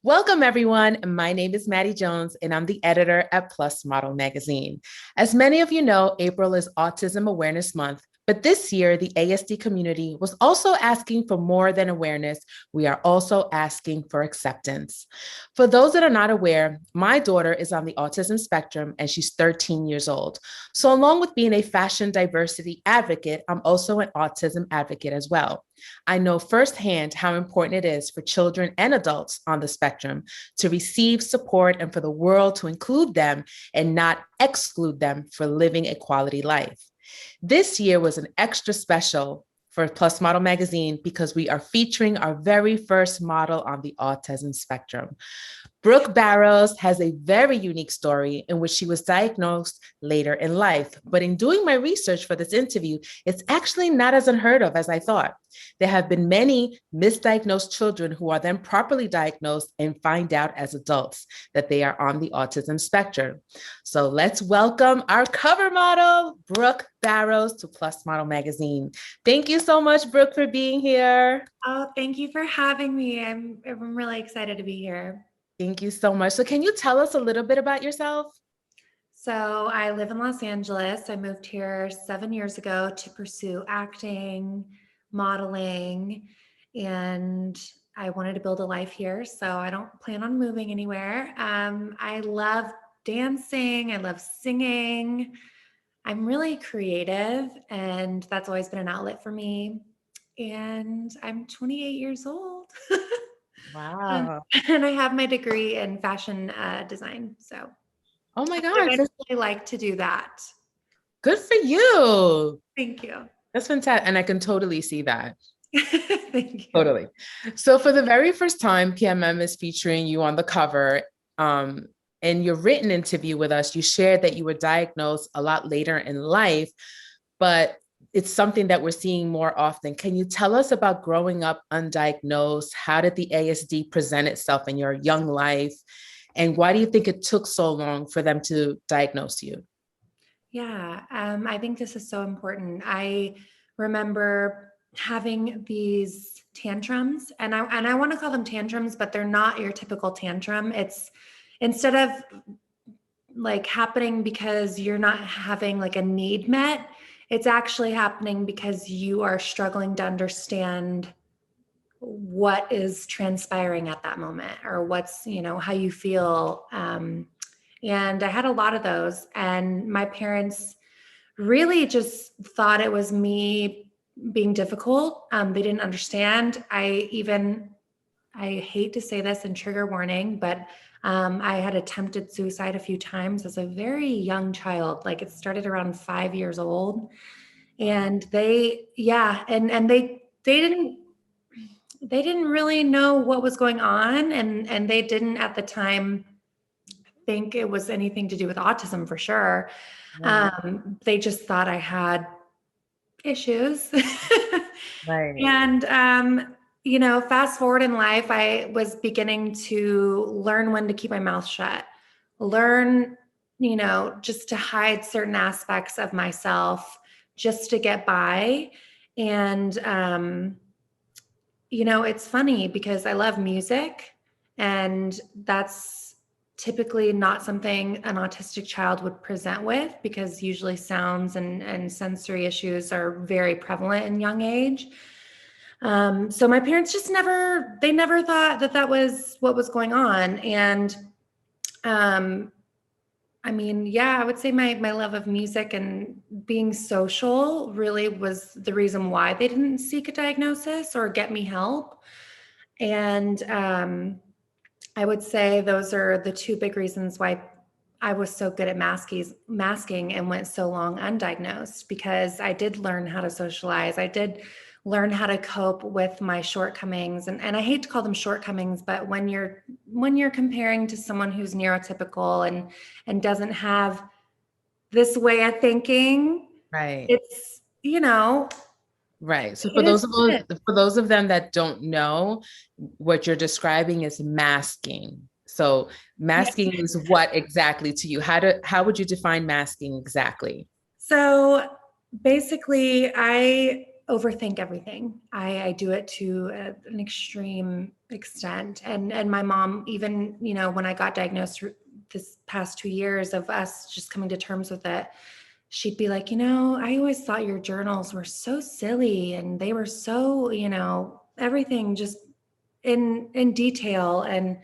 Welcome, everyone. My name is Maddie Jones, and I'm the editor at Plus Model Magazine. As many of you know, April is Autism Awareness Month, but this year, the ASD community was also asking for more than awareness. We are also asking for acceptance. For those that are not aware, my daughter is on the autism spectrum and she's 13 years old. So, along with being a fashion diversity advocate, I'm also an autism advocate as well. I know firsthand how important it is for children and adults on the spectrum to receive support and for the world to include them and not exclude them for living a quality life. This year was an extra special for Plus Model Magazine because we are featuring our very first model on the autism spectrum. Brooke Barrows has a very unique story in which she was diagnosed later in life. But in doing my research for this interview, it's actually not as unheard of as I thought. There have been many misdiagnosed children who are then properly diagnosed and find out as adults that they are on the autism spectrum. So let's welcome our cover model, Brooke Barrows, to Plus Model Magazine. Thank you so much, Brooke, for being here. Oh, thank you for having me. I'm really excited to be here. Thank you so much. So can you tell us a little bit about yourself? So I live in Los Angeles. I moved here 7 years ago to pursue acting, modeling, and I wanted to build a life here. So I don't plan on moving anywhere. I love dancing. I love singing. I'm really creative, and that's always been an outlet for me. And I'm 28 years old. Wow. And I have my degree in fashion design. So Oh my I would gosh, eventually like to do that. good for you. Thank you. That's fantastic. And I can totally see that. Thank you. Totally. So for the very first time, PMM is featuring you on the cover. In your written interview with us, you shared that you were diagnosed a lot later in life, but it's something that we're seeing more often. Can you tell us about growing up undiagnosed? How did the ASD present itself in your young life? And why do you think it took so long for them to diagnose you? Yeah, I think this is so important. I remember having these tantrums, and I want to call them tantrums, but they're not your typical tantrum. It's instead of like happening because you're not having like a need met, it's actually happening because you are struggling to understand what is transpiring at that moment or what's, how you feel. And I had a lot of those, and my parents really just thought it was me being difficult. They didn't understand. I hate to say this and trigger warning, but I had attempted suicide a few times as a very young child. Like it started around 5 years old, and they didn't really know what was going on, and they didn't at the time think it was anything to do with autism for sure. They just thought I had issues. Right. And fast forward in life, I was beginning to learn when to keep my mouth shut, learn, just to hide certain aspects of myself just to get by. And it's funny because I love music, and that's typically not something an autistic child would present with, because usually sounds and sensory issues are very prevalent in young age. So my parents just never thought that was what was going on. And I would say my love of music and being social really was the reason why they didn't seek a diagnosis or get me help. And I would say those are the two big reasons why I was so good at masking and went so long undiagnosed, because I did learn how to socialize. I did learn how to cope with my shortcomings. And I hate to call them shortcomings, but when you're comparing to someone who's neurotypical and doesn't have this way of thinking, Right. it's, Right. So it is what it is. for those of them that don't know, what you're describing is masking. So Yeah. masking is what exactly to you? How would you define masking exactly? So basically, overthink everything. I do it to an extreme extent. And my mom, even, you know, when I got diagnosed this past 2 years of us just coming to terms with it, she'd be like, you know, I always thought your journals were so silly and they were so, you know, everything just in detail. And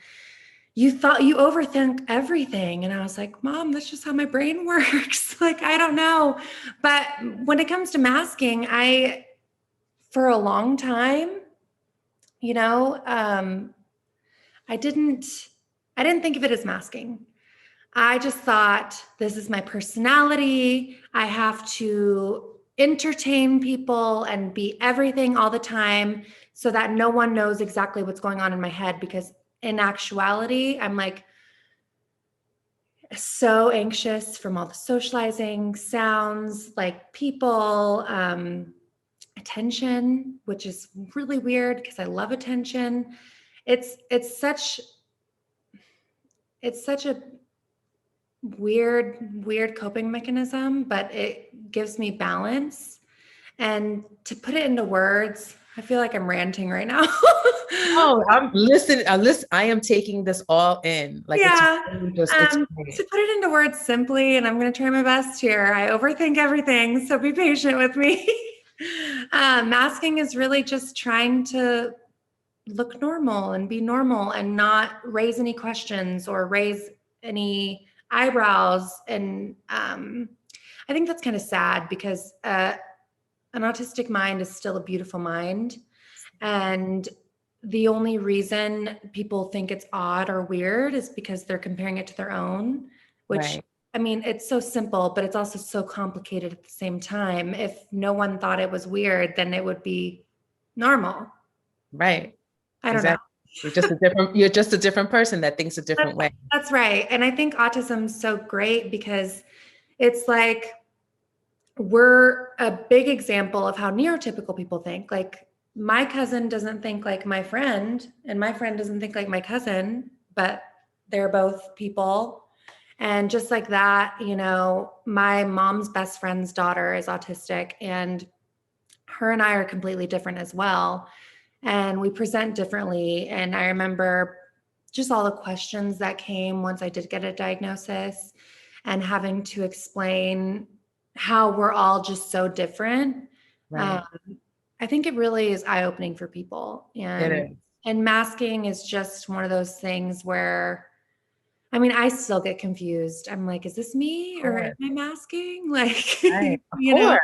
you thought you overthink everything. And I was like, Mom, that's just how my brain works. Like, I don't know. But when it comes to masking, for a long time, you know, I didn't think of it as masking. I just thought, this is my personality. I have to entertain people and be everything all the time so that no one knows exactly what's going on in my head. Because in actuality, I'm like so anxious from all the socializing, sounds, like people, attention, which is really weird because I love attention. It's such a weird coping mechanism, but it gives me balance. And to put it into words, I feel like I'm ranting right now. Oh, I'm listening. I am taking this all in. Like it's Yeah. really just, it's To great. put it into words simply, and I'm going to try my best here, I overthink everything, so be patient with me. Masking is really just trying to look normal and be normal and not raise any questions or raise any eyebrows. And I think that's kind of sad because an autistic mind is still a beautiful mind. And the only reason people think it's odd or weird is because they're comparing it to their own, which, Right. I mean, it's so simple, but it's also so complicated at the same time. If no one thought it was weird, then it would be normal. Right. I don't know. Exactly. You're just a different person that thinks a different way. That's right. And I think autism's so great because it's like we're a big example of how neurotypical people think. Like my cousin doesn't think like my friend, and my friend doesn't think like my cousin, but they're both people. And just like that, you know, my mom's best friend's daughter is autistic, and her and I are completely different as well. And we present differently. And I remember just all the questions that came once I did get a diagnosis and having to explain how we're all just so different. Um, Right. I think it really is eye-opening for people. It And is. masking is just one of those things where, I mean, I still get confused. I'm like, is this me Of or am course. I masking? Like, Right. Of you know, course.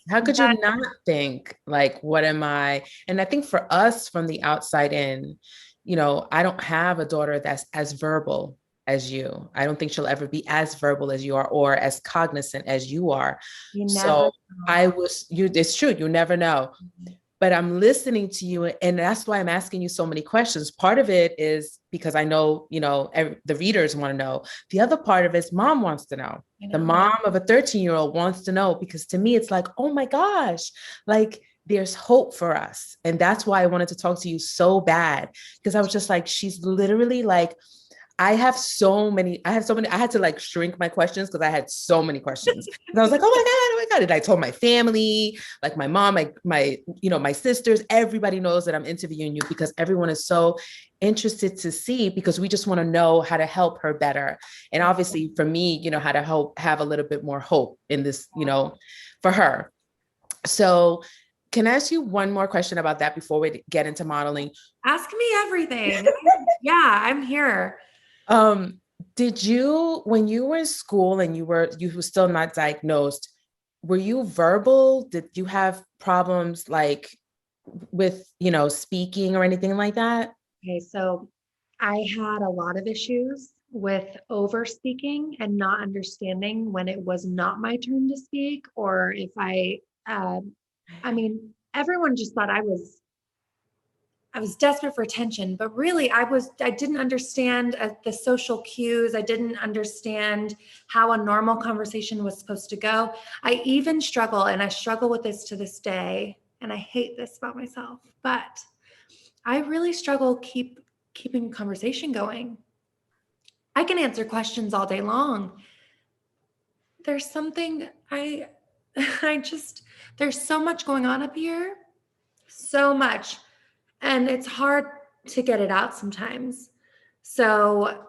How could but you not think like, what am I? And I think for us from the outside in, I don't have a daughter that's as verbal as you. I don't think she'll ever be as verbal as you are or as cognizant as you are. you never So know. it's true, you never know. But I'm listening to you, and that's why I'm asking you so many questions. Part of it is because I know, the readers want to know. The other part of it is mom wants to know. You The know, mom of a 13-year-old wants to know, because to me, it's like, oh my gosh, like there's hope for us. And that's why I wanted to talk to you so bad, because I was just like, she's literally like, I had to like shrink my questions because I had so many questions. And I was like, oh my God. And I told my family, like my mom, my sisters, everybody knows that I'm interviewing you because everyone is so interested to see, because we just want to know how to help her better. And obviously for me, how to help have a little bit more hope in this, for her. So can I ask you one more question about that before we get into modeling? ask me everything. Yeah, I'm here. Um, did you, when you were in school and you were still not diagnosed, were you verbal? Did you have problems like with, speaking or anything like that? Okay, so I had a lot of issues with over speaking and not understanding when it was not my turn to speak, or if I mean, everyone just thought I was desperate for attention, but really I didn't understand the social cues. I didn't understand how a normal conversation was supposed to go. I even struggle, and I struggle with this to this day, and I hate this about myself, but I really struggle keeping conversation going. I can answer questions all day long. There's something there's so much going on up here, so much. And it's hard to get it out sometimes. So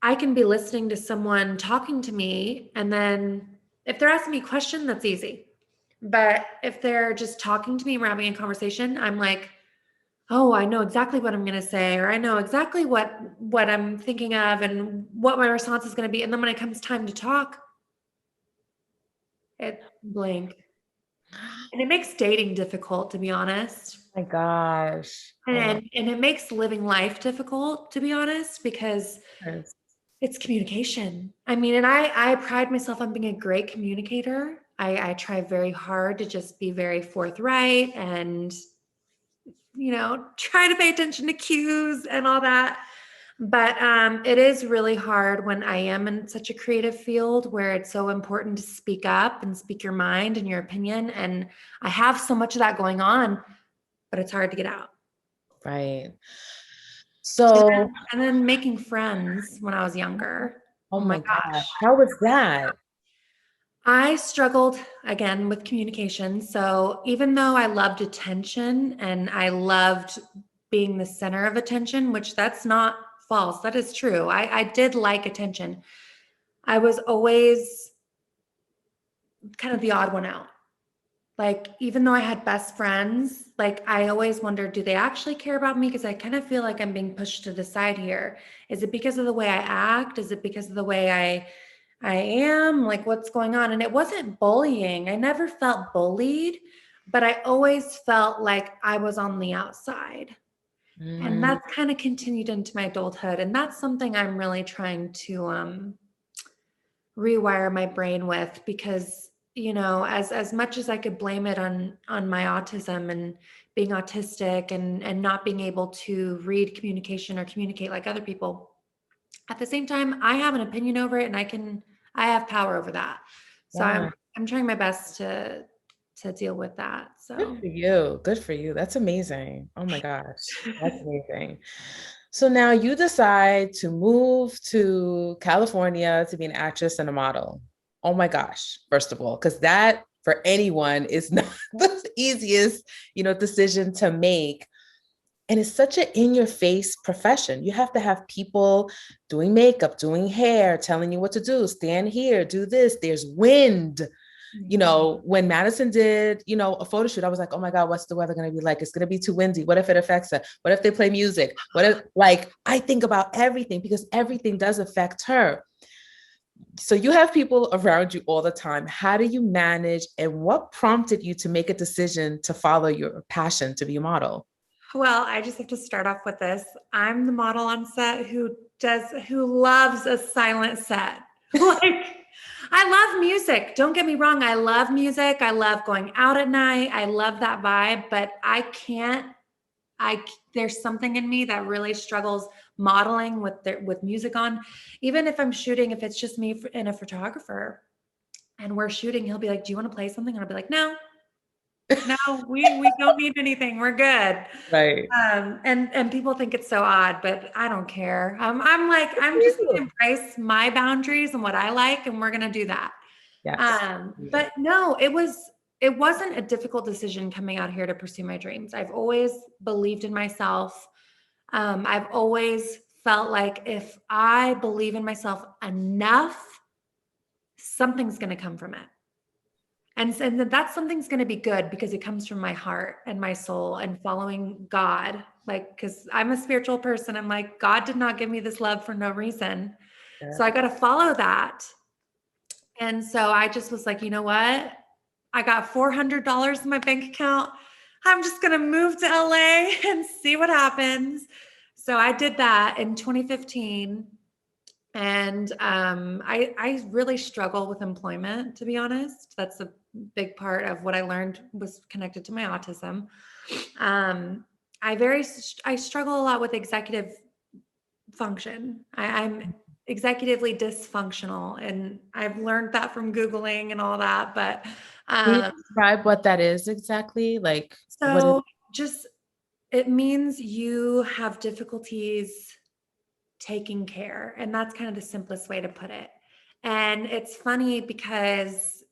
I can be listening to someone talking to me, and then if they're asking me a question, that's easy. But if they're just talking to me, we're having a conversation, I'm like, oh, I know exactly what I'm going to say, or I know exactly what I'm thinking of and what my response is going to be. And then when it comes time to talk, it blank. And it makes dating difficult, to be honest. My gosh. Oh my And it makes living life difficult, to be honest, because goodness. it's communication. I mean, and I pride myself on being a great communicator. I try very hard to just be very forthright and, try to pay attention to cues and all that. But it is really hard when I am in such a creative field where it's so important to speak up and speak your mind and your opinion. And I have so much of that going on, but it's hard to get out. Right. And So, then making friends when I was younger. oh Oh my my God, gosh. how was that? I struggled again with communication. So even though I loved attention and I loved being the center of attention, which that's not false, that is true. I did like attention. I was always kind of the odd one out. Like, even though I had best friends, like, I always wondered, do they actually care about me? Because I kind of feel like I'm being pushed to the side here. Is it because of the way I act? Is it because of the way I am? Like, what's going on? And it wasn't bullying. I never felt bullied, but I always felt like I was on the outside. And Mm, that's kind of continued into my adulthood. And that's something I'm really trying to rewire my brain with, because as much as I could blame it on my autism and being autistic and not being able to read communication or communicate like other people, at the same time I have an opinion over it, and I have power over that. So yeah, I'm trying my best to deal with that. good So for you. Good for you. That's amazing. Oh my gosh, that's amazing. So now you decide to move to California to be an actress and a model. Oh my gosh, first of all, because that for anyone is not the easiest, decision to make. And it's such an in-your-face profession. You have to have people doing makeup, doing hair, telling you what to do. Stand here, do this. There's wind. mhm. When Madison did, a photo shoot, I was like, oh my God, what's the weather going to be like? It's going to be too windy. What if it affects her? What if they play music? What if, like, I think about everything because everything does affect her. So you have people around you all the time. How do you manage, and what prompted you to make a decision to follow your passion to be a model? Well, I just have to start off with this. I'm the model on set who loves a silent set. Like, I love music. Don't get me wrong. I love music. I love going out at night. I love that vibe, but I can't I there's something in me that really struggles modeling with music on. Even if I'm shooting, if it's just me and a photographer and we're shooting, he'll be like, "Do you want to play something?" And I'll be like, "No, no, we don't need anything. We're good." Right. And people think it's so odd, but I don't care. I'm like, I'm just gonna embrace my boundaries and what I like, and we're gonna do that. Yes. But no, it wasn't a difficult decision coming out here to pursue my dreams. I've always believed in myself. I've always felt like if I believe in myself enough, something's gonna come from it. And that something's going to be good because it comes from my heart and my soul and following God. Like, because I'm a spiritual person. I'm like, God did not give me this love for no reason. Yeah. So I got to follow that. And so I just was like, you know what? I got $400 in my bank account. I'm just going to move to LA and see what happens. So I did that in 2015. And I really struggle with employment, to be honest. That's a big part of what I learned was connected to my autism. Um, I struggle a lot with executive function. I'm executively dysfunctional, and I've learned that from Googling and all that. But Can you um, describe what that is exactly? Like, what is so just it means you have difficulties taking care. And that's kind of the simplest way to put it. And it's funny because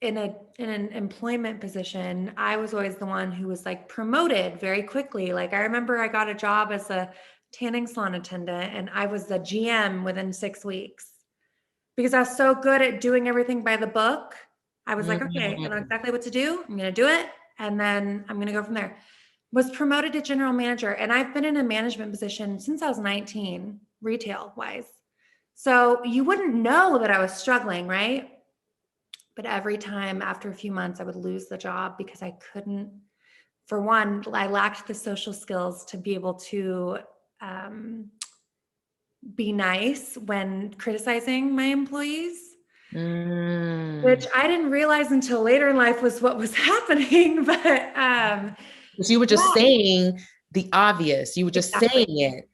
in an employment position, I was always the one who was like promoted very quickly. Like I remember I got a job as a tanning salon attendant and I was the GM within 6 weeks because I was so good at doing everything by the book. I was like, okay, I know Mm. exactly what to do. I'm going to do it. And then I'm going to go from there. Was promoted to general manager. And I've been in a management position since I was 19, retail wise. So you wouldn't know that I was struggling, right? But every time after a few months, I would lose the job because I couldn't, for one, I lacked the social skills to be able to um, be nice when criticizing my employees, which Mm. I didn't realize until later in life was what was happening. But Because you were just yeah, saying the obvious. You were just saying exactly. it.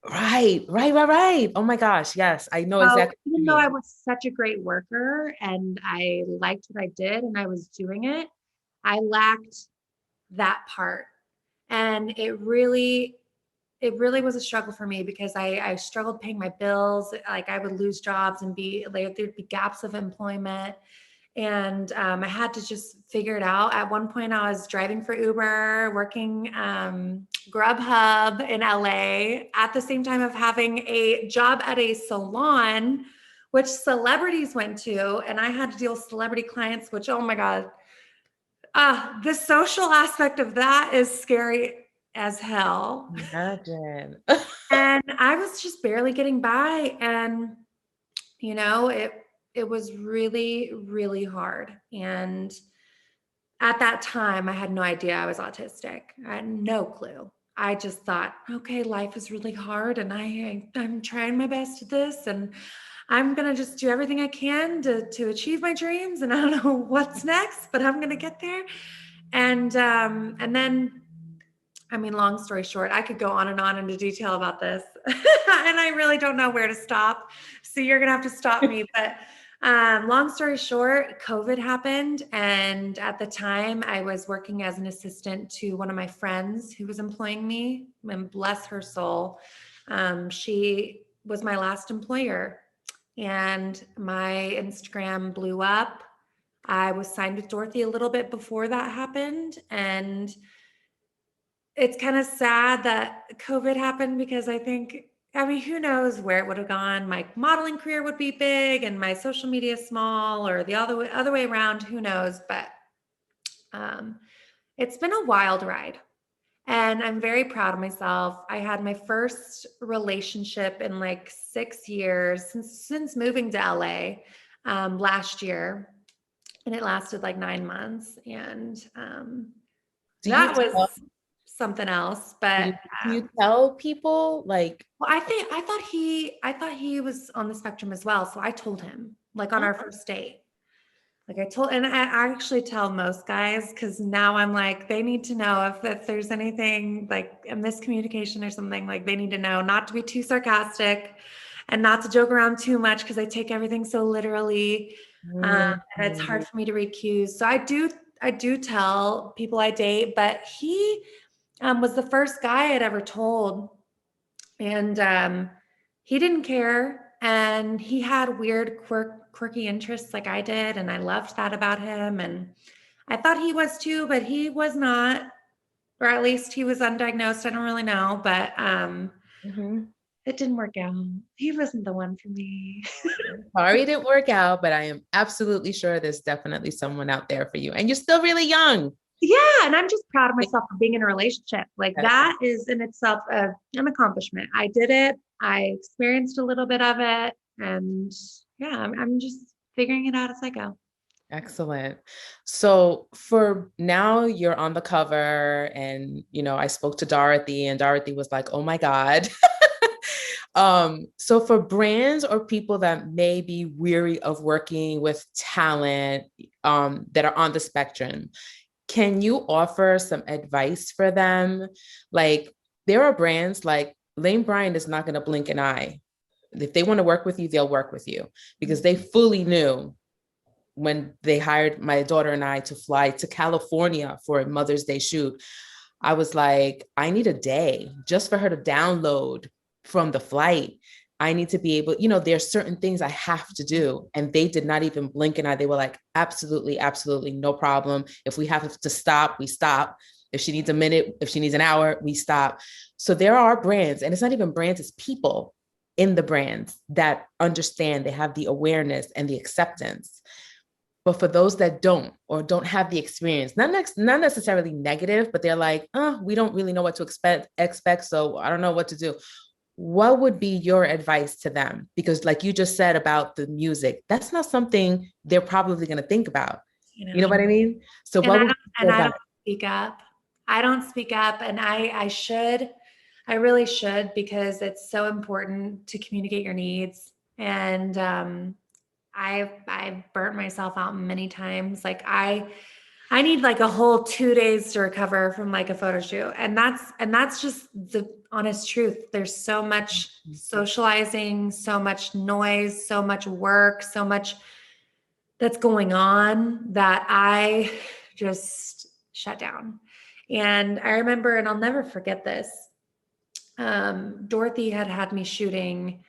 Right, right, right, right. Oh my gosh. Yes, I know So exactly what even you though I mean. was such a great worker and I liked what I did and I was doing it, I lacked that part. And it really was a struggle for me because I struggled paying my bills. Like I would lose jobs and be like, there'd be gaps of employment. And I had to just figure it out. At one point, I was driving for Uber, working Grubhub in LA at the same time of having a job at a salon, which celebrities went to. And I had to deal with celebrity clients, which, oh my God, the social aspect of that is scary as hell. Imagine. And I was just barely getting by. And, it was really, really hard. And at that time, I had no idea I was autistic. I had no clue. I just thought, okay, life is really hard, and I'm trying my best at this, and I'm gonna just do everything I can to achieve my dreams. And I don't know what's next, but I'm gonna get there. And then, I mean, long story short, I could go on into detail about this, and I really don't know where to stop. So you're gonna have to stop me. But long story short, COVID happened, and at the time, I was working as an assistant to one of my friends who was employing me. And bless her soul, she was my last employer, and my Instagram blew up. I was signed with Dorothy a little bit before that happened, and it's kind of sad that COVID happened because I mean, who knows where it would have gone. My modeling career would be big and my social media small, or the other way around, who knows. But um, it's been a wild ride. And I'm very proud of myself. I had my first relationship in like 6 years since moving to LA last year. And it lasted like 9 months. And Do you that was tell, something else. But do you tell people like, well, I thought he was on the spectrum as well. So I told him, like on oh, our first date. Like and I actually tell most guys because now I'm like, they need to know if there's anything like a miscommunication or something, like they need to know not to be too sarcastic and not to joke around too much because I take everything so literally. And it's mm, hard for me to read cues. So I do tell people I date, but he was the first guy I'd ever told. And he didn't care. And he had weird, quirky interests like I did. And I loved that about him. And I thought he was too, but he was not, or at least he was undiagnosed. I don't really know, but mhm. it didn't work out. He wasn't the one for me. Sorry it didn't work out, but I am absolutely sure there's definitely someone out there for you. And you're still really young. Yeah. And I'm just proud of myself for being in a relationship. Like that is in itself an accomplishment. I did it. I experienced a little bit of it. And yeah, I'm just figuring it out as I go. Excellent. So for now, you're on the cover, and I spoke to Dorothy, and Dorothy was like, "Oh my God." So for brands or people that may be weary of working with talent that are on the spectrum, can you offer some advice for them? Like, there are brands like Lane Bryant is not going to blink an eye. If they want to work with you, they'll work with you because they fully knew when they hired my daughter and I to fly to California for a Mother's Day shoot. I was like, I need a day just for her to download from the flight. I need to be able, there's certain things I have to do. And they did not even blink an eye. They were like, absolutely, absolutely, no problem. If we have to stop, we stop. If she needs a minute, if she needs an hour, we stop. So there are brands, and it's not even brands, it's people in the brands that understand, they have the awareness and the acceptance. But for those that don't or don't have the experience, not necessarily negative, but they're like, oh, we don't really know what to expect. So I don't know what to do. What would be your advice to them? Because like you just said about the music, that's not something they're probably going to think about. You You know know, what I mean? So and what would you I advise? don't speak up. I don't speak up, and I should. I really should, because it's so important to communicate your needs. And I've burnt myself out many times. Like I need like a whole 2 days to recover from like a photo shoot. And that's just the honest truth. There's so much socializing, so much noise, so much work, so much that's going on that I just shut down. And I remember, and I'll never forget this. Dorothy had me shooting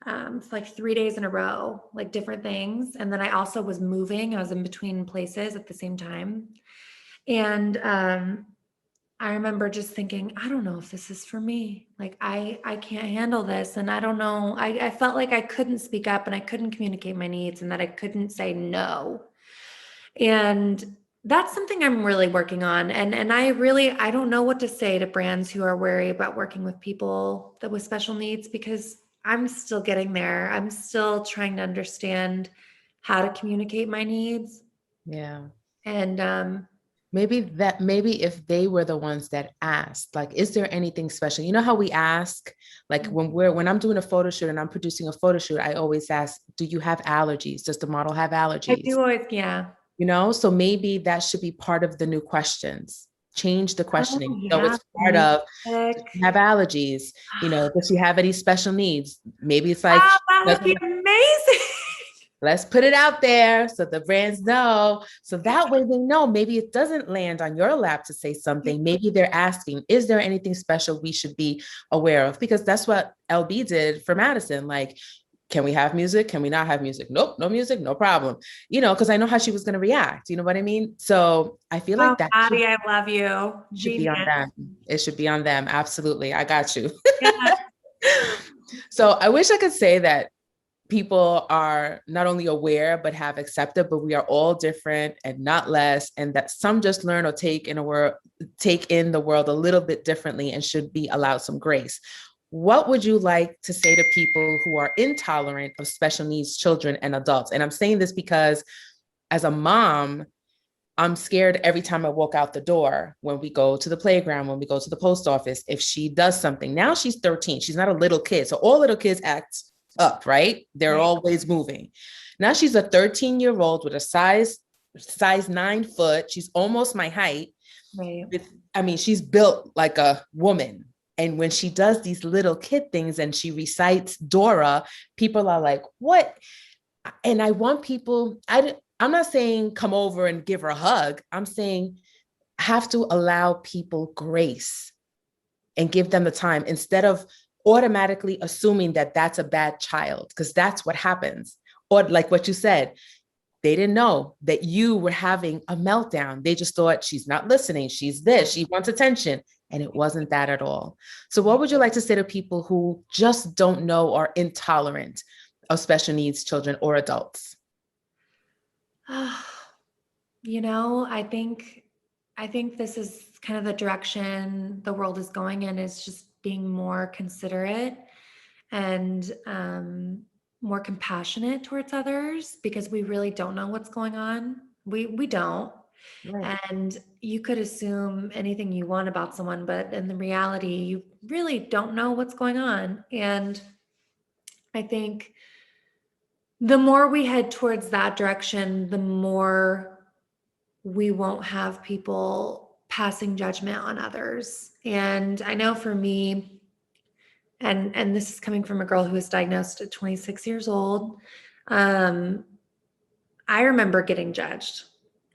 for like 3 days in a row, like different things. And then I also was moving. I was in between places at the same time. And I remember just thinking, I don't know if this is for me. Like I can't handle this. And I don't know. I felt like I couldn't speak up and I couldn't communicate my needs and that I couldn't say no. And that's something I'm really working on. And I don't know what to say to brands who are wary about working with people that with special needs, because I'm still getting there. I'm still trying to understand how to communicate my needs. Yeah. And Maybe if they were the ones that asked, like, is there anything special? You know how we ask, like when I'm doing a photo shoot and I'm producing a photo shoot, I always ask, do you have allergies? Does the model have I allergies? do always, yeah. So maybe that should be part of the new questions. Change the Oh, questioning. So yeah. it's part of, does Music. she have allergies? Does she have any special needs? Maybe it's like, Oh, that would be amazing. let's put it out there so the brands know. So that way they know maybe it doesn't land on your lap to say something. Maybe they're asking, is there anything special we should be aware of? Because that's what LB did for Madison. Like, can we have music? Can we not have music? Nope, no music, no problem. Because I know how she was going to react. You know what I mean? So I feel Oh, like that Maddie, I love you. should be on Genius. them. It should be on them. Absolutely. I got you. Yeah. So I wish I could say that people are not only aware but have accepted, but we are all different and not less, and that some just learn or take in the world a little bit differently and should be allowed some grace. What would you like to say to people who are intolerant of special needs children and adults? And I'm saying this because as a mom, I'm scared every time I walk out the door, when we go to the playground, when we go to the post office, if she does something. Now she's 13. She's not a little kid. So all little kids act up, right? They're Right. always moving. Now she's a 13-year-old with a size 9 foot. She's almost my height. Right. She's built like a woman. And when she does these little kid things and she recites Dora, people are like, what? And I want people, I'm not saying come over and give her a hug. I'm saying have to allow people grace and give them the time instead of automatically assuming that that's a bad child, because that's what happens. Or like what you said, they didn't know that you were having a meltdown. They just thought she's not listening. She's this, she wants attention. And it wasn't that at all. So what would you like to say to people who just don't know or intolerant of special needs children or adults? I think this is kind of the direction the world is going in, is just being more considerate and more compassionate towards others, because we really don't know what's going on. We don't. Right. And you could assume anything you want about someone, but in the reality, you really don't know what's going on. And I think the more we head towards that direction, the more we won't have people passing judgment on others. And I know for me, and this is coming from a girl who was diagnosed at 26 years old, I remember getting judged.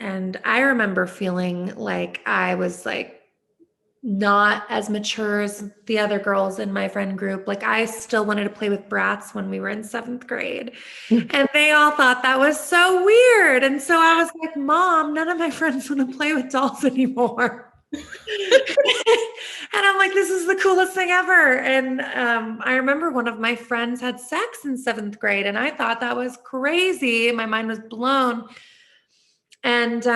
And I remember feeling like I was like not as mature as the other girls in my friend group. Like I still wanted to play with brats when we were in 7th grade. And they all thought that was so weird. And so I was like, Mom, none of my friends want to play with dolls anymore. And I'm like, this is the coolest thing ever. And I remember one of my friends had sex in 7th grade, and I thought that was crazy. My mind was blown. And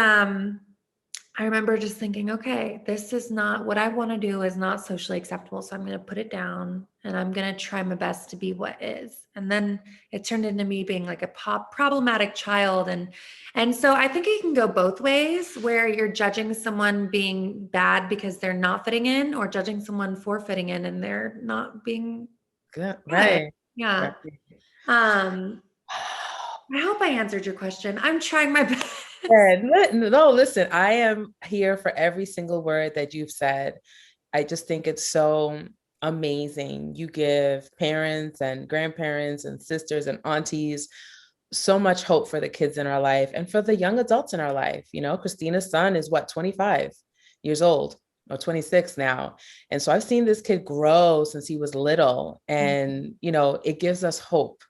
I remember just thinking, okay, this is not what I want to do, is not socially acceptable. So I'm going to put it down and I'm going to try my best to be what is. And then it turned into me being like a problematic child. And so I think it can go both ways, where you're judging someone being bad because they're not fitting in, or judging someone for fitting in and they're not being Good. good. Right. Yeah. Right. I hope I answered your question. I'm trying my best. No, listen, I am here for every single word that you've said. I just think it's so amazing. You give parents and grandparents and sisters and aunties so much hope for the kids in our life and for the young adults in our life. You know, Christina's son is what, 25 years old or 26 now. And so I've seen this kid grow since he was little. And, you know, it gives us hope,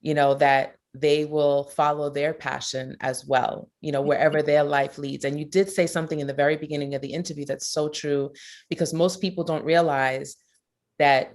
you know, that they will follow their passion as well, you know, wherever their life leads. And you did say something in the very beginning of the interview that's so true, because most people don't realize that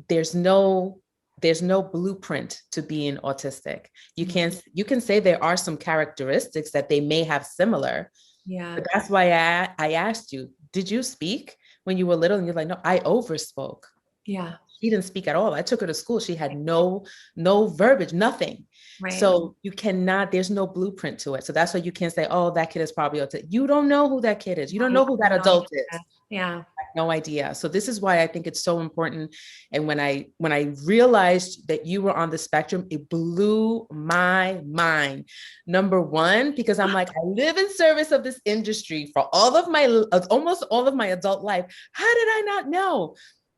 there's no blueprint to being autistic. You can say there are some characteristics that they may have similar. Yeah. But that's why I asked you, did you speak when you were little? And you're like, no, I overspoke. Yeah. She didn't speak at all. I took her to school. She had no verbiage, nothing. Right. So you cannot, there's no blueprint to it. So that's why you can't say, oh, that kid is probably autistic. You don't know who that kid is. You don't know who that adult is. Yeah. No idea. So this is why I think it's so important. And when I realized that you were on the spectrum, it blew my mind. Number one, because I'm like, I live in service of this industry for all of my almost all of my adult life. How did I not know?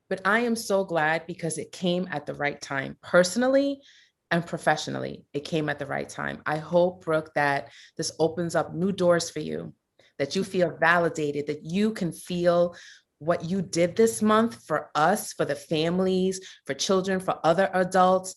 But I am so glad, because it came at the right time, personally and professionally. It came at the right time. I hope, Brooke, that this opens up new doors for you, that you feel validated, that you can feel what you did this month for us, for the families, for children, for other adults,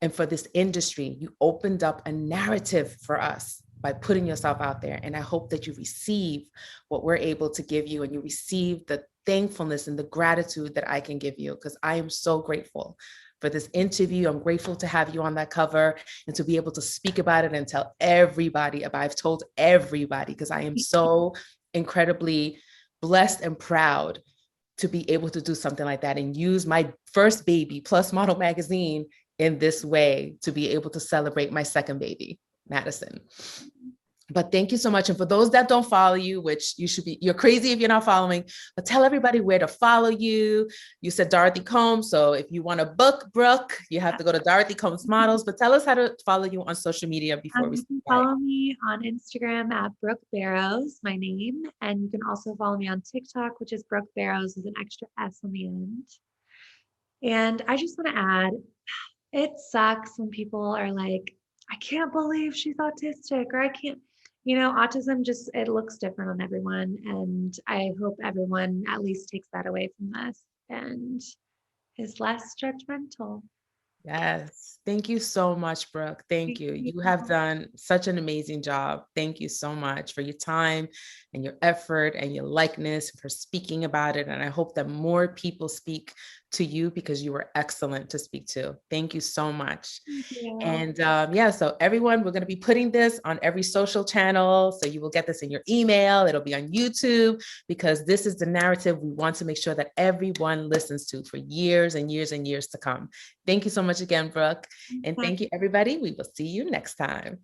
and for this industry. You opened up a narrative for us by putting yourself out there. And I hope that you receive what we're able to give you, and you receive the thankfulness and the gratitude that I can give you, because I am so grateful for this interview. I'm grateful to have you on that cover and to be able to speak about it and tell everybody about it. I've told everybody, because I am so incredibly blessed and proud to be able to do something like that and use my first baby, Plus Model Magazine, in this way to be able to celebrate my second baby, Madison. But thank you so much. And for those that don't follow you, which you're crazy if you're not following, but tell everybody where to follow you. You said Dorothy Combs. So if you want to book Brooke, you have to go to Dorothy Combs Models, but tell us how to follow you on social media before we You can follow me on Instagram at Brooke Barrows, my name. And you can also follow me on TikTok, which is Brooke Barrows with an extra S on the end. And I just want to add, it sucks when people are like, I can't believe she's autistic, or I can't, autism just, it looks different on everyone. And I hope everyone at least takes that away from this and is less judgmental. Yes. Thank you so much, Brooke. Thank you. You have done such an amazing job. Thank you so much for your time and your effort and your likeness, for speaking about it. And I hope that more people speak to you, because you were excellent to speak to. Thank you so much. And so everyone, we're going to be putting this on every social channel. So you will get this in your email. It'll be on YouTube, because this is the narrative we want to make sure that everyone listens to for years and years and years to come. Thank you so much again, Brooke. And thank you, everybody. We will see you next time.